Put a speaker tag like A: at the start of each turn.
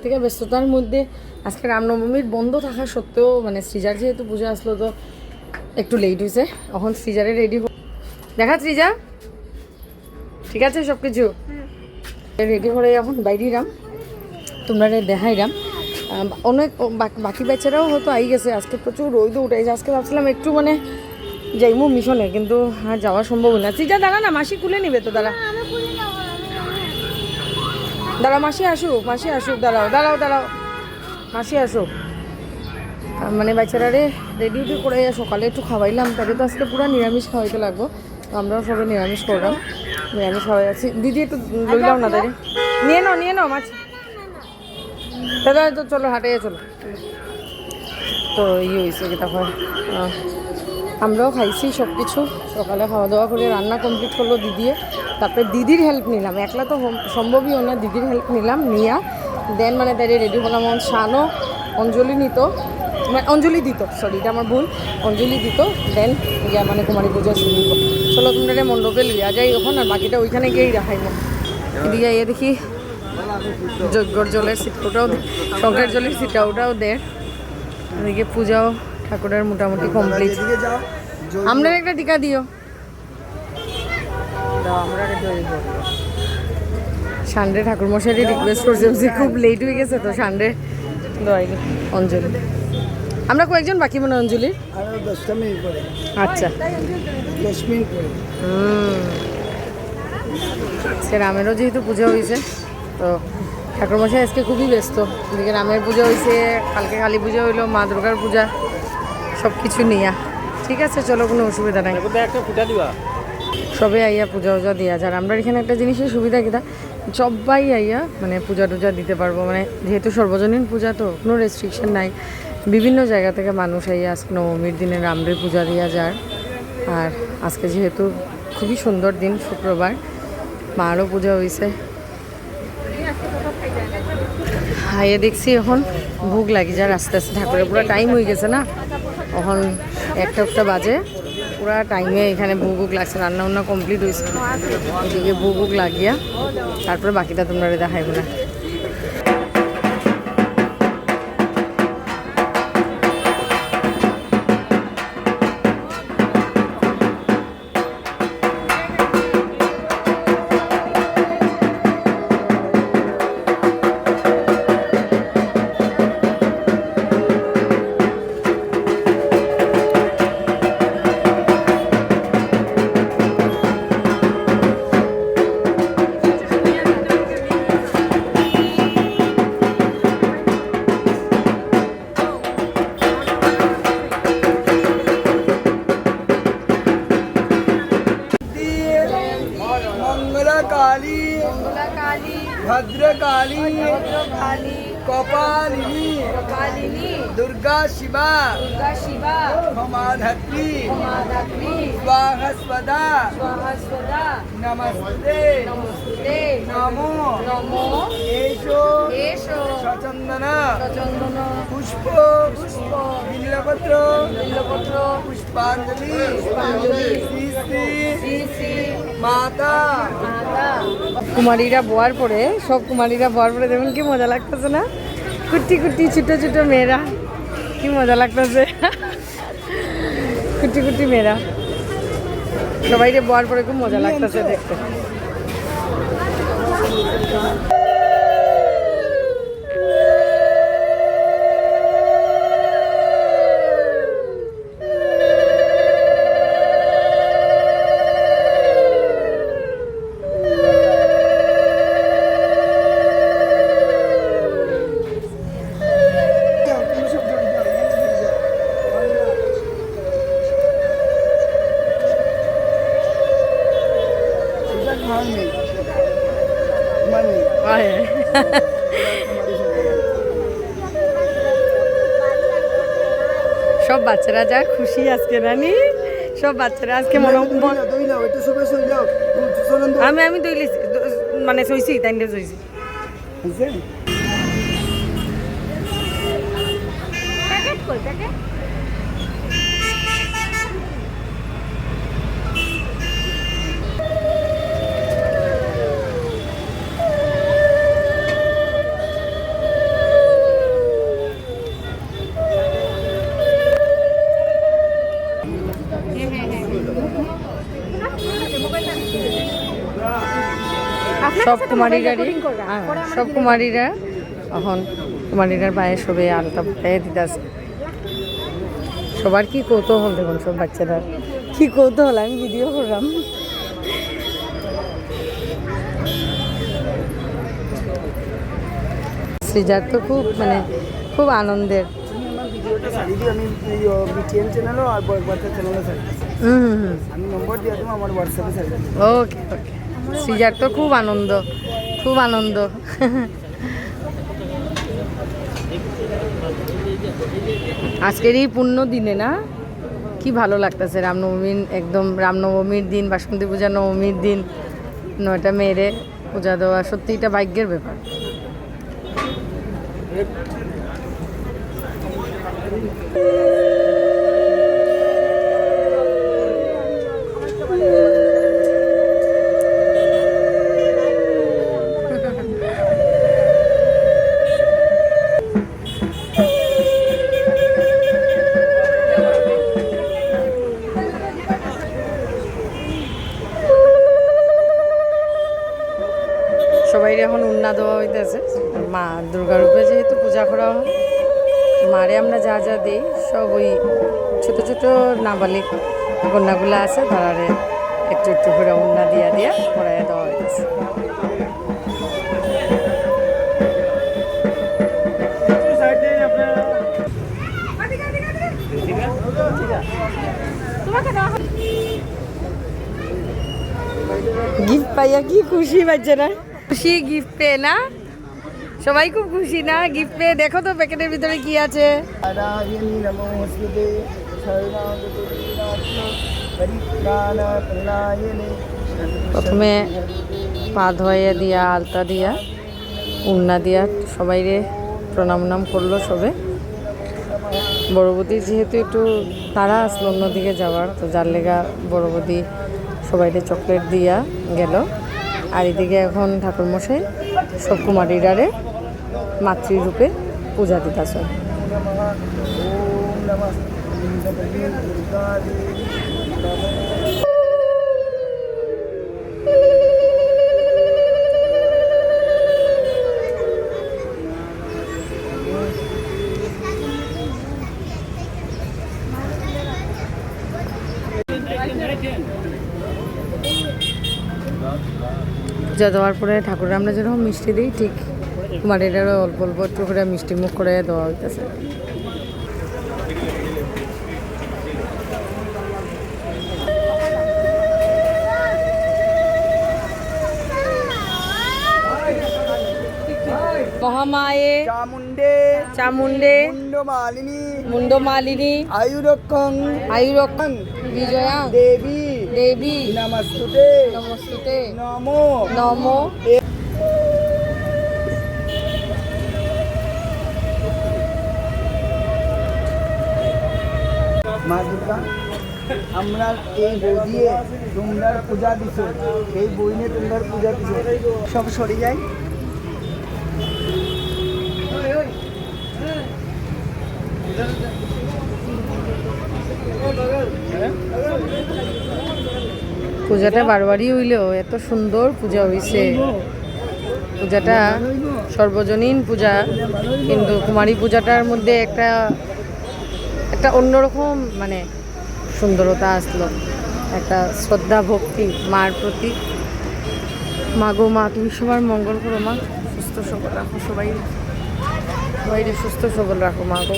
A: থেকে ব্যস্ততার মধ্যে আজকে রামনবমীর বন্ধ থাকা সত্ত্বেও মানে সৃজার যেহেতু পূজা আসলো তো একটু লেট হয়েছে। এখন সৃজারে রেডি দেখা সৃজা ঠিক আছে সব কিছু রেডি করে এখন বাইরিরাম তোমরা দেখাইরাম। অনেক বাকি বাচ্চারাও হয়তো আই গেছে। আজকে প্রচুর রোদ উঠেছে। আজকে ভাবছিলাম একটু মানে যাইমু মিশনে, কিন্তু আর যাওয়া সম্ভব না। সৃজা দাঁড়া না, মাসি খুলে নিবে তো। দাঁড়া দাঁড়া মাসি আসুক, মাসি আসুক, দাঁড়াও দাঁড়াও দাঁড়াও, মাসি আসুক। মানে বাচ্চারারে রেডি উডি করে সকালে একটু খাওয়াইলাম। তাদের তো আজকে পুরো নিরামিষ খাওয়াইতে লাগবো। তো আমরাও সবাই নিরামিষ করলাম, নিরামিষ খাওয়াই আছি। দিদি একটু লইলাম না দাঁড়িয়ে নিয়ে নাও মাছ দাদা। তো চলো হাটে চলো। তো হয়েছে কি তখন আমরাও খাইছি সব কিছু। সকালে খাওয়া দাওয়া করে রান্না কমপ্লিট করলো দিদিয়ে। তারপরে দিদির হেল্প নিলাম, একলা তো সম্ভবই না। দিদির হেল্প নিলাম, নিয়া দেন মানে দাঁড়িয়ে রেডি হলাম। শানও অঞ্জলি নিত, মানে অঞ্জলি দিত, সরি এটা আমার ভুল, অঞ্জলি দিত। দেন ইয়া মানে কুমারী পূজা শুরু করবো। চলো তোমরা মণ্ডপে লইয়া যাই এখন, আর বাকিটা ওইখানে গিয়েই দেখাইব। দিয়ে এ দেখি যজ্ঞর জলের সিটটাও, শঙ্কের জলের সিটাওটাও দেয়। এদিকে পূজাও ঠাকুরের মোটামুটি কমপ্লিট। আমরা একটা টিকা দিও। সানডে ঠাকুর মশাইকে রিকোয়েস্ট করছিলাম যে খুব লেট হয়ে গেছে তো সানডে দোয়াইনি অঞ্জলি। আমরা কয়েকজন বাকি মনে অঞ্জলি। আচ্ছা সে রামেরও যেহেতু পূজা হয়েছে তো ঠাকুরমশাই আজকে খুবই ব্যস্ত। এদিকে রামের পূজা হয়েছে, কালকে কালী পূজা হইলো, মা দুর্গার পূজা, সব কিছু নিয়া। ঠিক আছে চলো, কোনো অসুবিধা নাই। সবে আইয়া পূজা উজা দিয়া যার। আমরা এখানে একটা জিনিসের সুবিধা কিনা, সবাই আইয়া মানে পূজা টুজা দিতে পারবো। মানে যেহেতু সর্বজনীন পূজা তো কোনো রেস্ট্রিকশন নাই। বিভিন্ন জায়গা থেকে মানুষ আইয়া আজকে নবমীর দিনে রামরে পূজা দিয়া যার। আর আজকে যেহেতু খুবই সুন্দর দিন, শুক্রবার, মারও পূজা হয়েছে। হাইয়ে দেখছি এখন ভোগ লাগি যার আস্তে আস্তে। ঠাকুরের পুরো টাইম হয়ে গেছে না, এখন একটা বাজে, পুরা টাইমে এখানে ভোগ লাগছে। রান্না বান্না কমপ্লিট হয়েছে, এদিকে ভোগ লাগিয়া তারপরে বাকিটা তোমরা দেখাইব না।
B: भद्रकाली कपालिनी दुर्गा शिवा ममाधत्री स्वाहस्वदा नमस्ते नमो एषो सचंदन पुष्प बिल्लपत्र पुष्पांजलि श्री माता।
A: কুমারীরা বোয়ার পরে, সব কুমারীরা বোয়ার পরে দেখুন কি মজা লাগতেছে না? কুটি কুটি ছোট ছোট মেয়েরা, কি মজা লাগতেছে। কুটি কুটি মেয়েরা সবাই বোয়ার পরে খুব মজা লাগতেছে দেখতে। সব বাচ্চারা যা খুশি আজকে রানী, সব বাচ্চারা আজকে আমি দইলি মানে সইছি তাই সইছি। সব কুমারীরারই সব কুমারীরা এখন কুমারীরার পায়ে সবে আলতা পায়ে দিতেছে। সবার কি কৌতূহল দেখুন, সব বাচ্চারা কি কৌতূহল, আমি ভিডিও করলাম। শ্রীজাত তো খুব মানে খুব আনন্দের।
B: ভিডিওটা ছাড়ি দিই আমি বিটিএন চ্যানেলও আর বরবাদের চ্যানেলও ছাড়ি দিই। আমি নম্বর দিয়ে দেবো, আমার হোয়াটসঅ্যাপে ছাড়ি দিই।
A: ওকে ওকে। শ্রীজাত তো খুব আনন্দ, খুব আনন্দ। আজকের এই পূর্ণ দিনে না কি ভালো লাগতেছে, রামনবমীর একদম রামনবমীর দিন, বাসন্তী পূজা নবমীর দিন 9টা মেয়েরে পূজা দেওয়া সত্যি এটা ভাগ্যের ব্যাপার। সবাই এখন উন্না দেওয়া হইতেছে। মা দুর্গার রূপে যেহেতু পূজা করা হয়, মারে আমরা যা যা দিই সব ওই ছোটো ছোটো নাবালিক কন্যাগুলো আছে তারারে একটু একটু করে উন্না দিয়া দিয়া পড়াইয়া দেওয়া হইতেছে। গিফট পাইয়া কি খুশি বাচ্চারা, খুশি গিফট পেয়ে না? সবাই খুব খুশি না গিফট পেয়ে? দেখো তো প্যাকেটের ভিতরে কি আছে। প্রথমে পা ধোয়াইয়া দিয়া আলতা দিয়া উন্না দিয়া সবাইরে প্রণাম নাম করলো সবে। বড়বতী যেহেতু একটু তারা আসলো অন্যদিকে যাওয়ার, তো যার লেগা বড়বতী সবাইরে চকলেট দিয়া গেল। আর এদিকে এখন ঠাকুরমশাই সব কুমারীরারে মাতৃরূপে পূজা দিতেছে। পূজা দেওয়ার পরে ঠাকুরের আমরা যেরকম মিষ্টি দিই, ঠিক কুমারীরারও অল্প অল্প একটু করে মিষ্টি মুখ করে দেওয়া হইতেছে। মহামায়ে
B: চামুন্ডে
A: চামুন্ডে
B: মুন্ডমালিনী
A: মুন্ডমালিনী
B: আয়ুরক্ষং
A: আয়ুরক্ষং বিজয়া
B: দেবী
A: দেবী
B: নমস্তুতে
A: নমস্তুতে
B: নমো
A: নমো।
B: মা দুর্গা, আমরা এই বই দিয়ে তোমরা পূজা দিছো, এই বই নিয়ে তোমরা পূজা দিছো, সব সরে যায়।
A: পূজাটা বারবারই হইলেও এত সুন্দর পূজা হইছে। পূজাটা সর্বজনীন পূজা, কিন্তু কুমারী পূজাটার মধ্যে একটা একটা অন্যরকম মানে সুন্দরতা আসলো, একটা শ্রদ্ধা ভক্তি মার প্রতি। মা গো মা, তুমি সবার মঙ্গল করো মা, সুস্থ সবল রাখো সবাই, সবাই সুস্থ সবল রাখো মা গো।